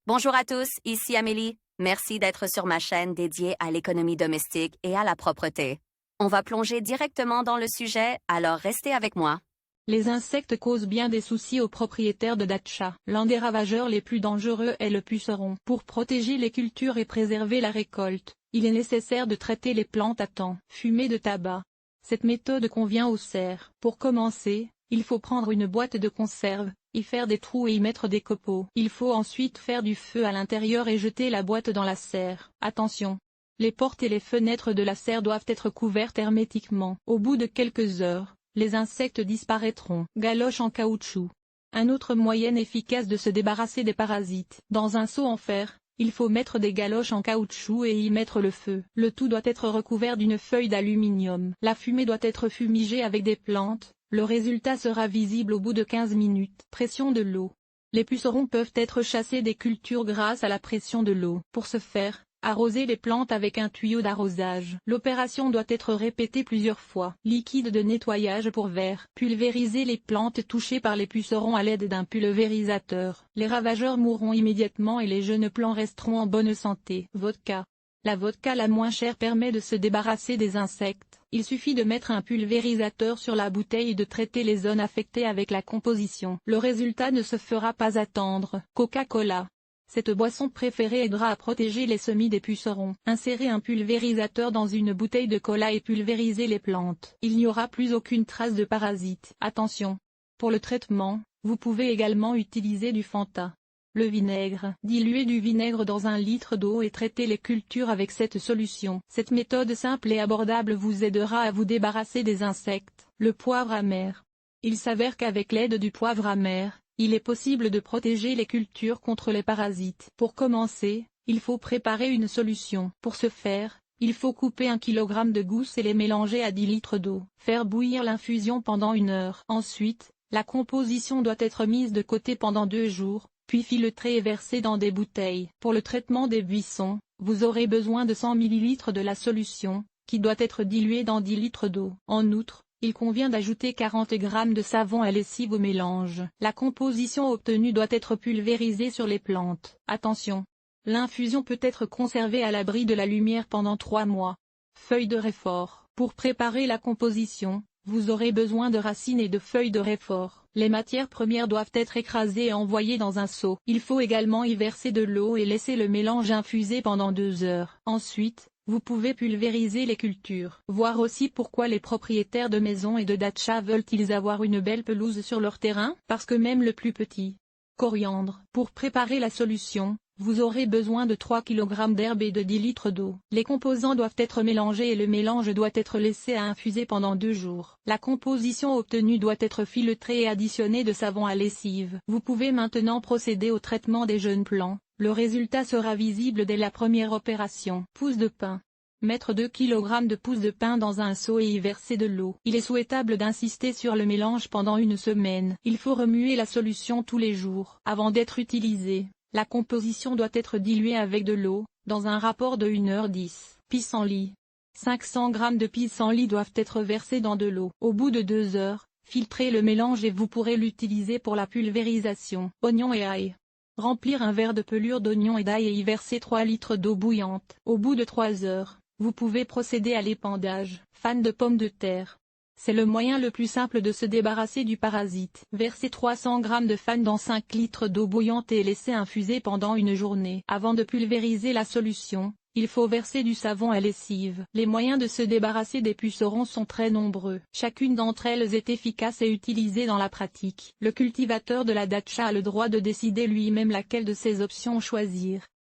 Bonjour à tous, ici Amélie. Merci d'être sur ma chaîne dédiée à l'économie domestique et à la propreté. On va plonger directement dans le sujet, alors restez avec moi. Les insectes causent bien des soucis aux propriétaires de datcha. L'un des ravageurs les plus dangereux est le puceron. Pour protéger les cultures et préserver la récolte, il est nécessaire de traiter les plantes à temps. Fumer de tabac. Cette méthode convient aux serres. Pour commencer, il faut prendre une boîte de conserve, y faire des trous et y mettre des copeaux. Il faut ensuite faire du feu à l'intérieur et jeter la boîte dans la serre. Attention! Les portes et les fenêtres de la serre doivent être couvertes hermétiquement. Au bout de quelques heures, les insectes disparaîtront. Galoche en caoutchouc. Un autre moyen efficace de se débarrasser des parasites. Dans un seau en fer, il faut mettre des galoches en caoutchouc et y mettre le feu. Le tout doit être recouvert d'une feuille d'aluminium. La fumée doit être fumigée avec des plantes. Le résultat sera visible au bout de 15 minutes. Pression de l'eau. Les pucerons peuvent être chassés des cultures grâce à la pression de l'eau. Pour ce faire, arroser les plantes avec un tuyau d'arrosage. L'opération doit être répétée plusieurs fois. Liquide de nettoyage pour vers. Pulvériser les plantes touchées par les pucerons à l'aide d'un pulvérisateur. Les ravageurs mourront immédiatement et les jeunes plants resteront en bonne santé. Vodka. La vodka la moins chère permet de se débarrasser des insectes. Il suffit de mettre un pulvérisateur sur la bouteille et de traiter les zones affectées avec la composition. Le résultat ne se fera pas attendre. Coca-Cola. Cette boisson préférée aidera à protéger les semis des pucerons. Insérez un pulvérisateur dans une bouteille de cola et pulvérisez les plantes. Il n'y aura plus aucune trace de parasites. Attention! Pour le traitement, vous pouvez également utiliser du Fanta. Le vinaigre. Diluez du vinaigre dans 1 litre d'eau et traitez les cultures avec cette solution. Cette méthode simple et abordable vous aidera à vous débarrasser des insectes. Le poivre amer. Il s'avère qu'avec l'aide du poivre amer, il est possible de protéger les cultures contre les parasites. Pour commencer, il faut préparer une solution. Pour ce faire, il faut couper 1 kg de gousses et les mélanger à 10 litres d'eau. Faire bouillir l'infusion pendant 1 heure. Ensuite, la composition doit être mise de côté pendant 2 jours, puis filetrée et versée dans des bouteilles. Pour le traitement des buissons, vous aurez besoin de 100 ml de la solution, qui doit être diluée dans 10 litres d'eau. En outre, il convient d'ajouter 40 g de savon à lessive au mélange. La composition obtenue doit être pulvérisée sur les plantes. Attention! L'infusion peut être conservée à l'abri de la lumière pendant 3 mois. Feuilles de réfort. Pour préparer la composition, vous aurez besoin de racines et de feuilles de réfort. Les matières premières doivent être écrasées et envoyées dans un seau. Il faut également y verser de l'eau et laisser le mélange infuser pendant 2 heures. Ensuite, vous pouvez pulvériser les cultures. Voir aussi pourquoi les propriétaires de maisons et de datcha veulent-ils avoir une belle pelouse sur leur terrain? Parce que même le plus petit. Coriandre. Pour préparer la solution, vous aurez besoin de 3 kg d'herbe et de 10 litres d'eau. Les composants doivent être mélangés et le mélange doit être laissé à infuser pendant 2 jours. La composition obtenue doit être filetrée et additionnée de savon à lessive. Vous pouvez maintenant procéder au traitement des jeunes plants. Le résultat sera visible dès la première opération. Pousses de pin. Mettre 2 kg de pousses de pin dans un seau et y verser de l'eau. Il est souhaitable d'insister sur le mélange pendant 1 semaine. Il faut remuer la solution tous les jours. Avant d'être utilisée, la composition doit être diluée avec de l'eau, dans un rapport de 1h10. Pissenlit. 500 g de pissenlit doivent être versés dans de l'eau. Au bout de 2 heures, filtrez le mélange et vous pourrez l'utiliser pour la pulvérisation. Oignon et ail. Remplir un verre de pelure d'oignon et d'ail et y verser 3 litres d'eau bouillante. Au bout de 3 heures, vous pouvez procéder à l'épandage. Fan de pommes de terre. C'est le moyen le plus simple de se débarrasser du parasite. Versez 300 g de fan dans 5 litres d'eau bouillante et laissez infuser pendant 1 journée. Avant de pulvériser la solution, il faut verser du savon à lessive. Les moyens de se débarrasser des pucerons sont très nombreux. Chacune d'entre elles est efficace et utilisée dans la pratique. Le cultivateur de la datcha a le droit de décider lui-même laquelle de ces options choisir.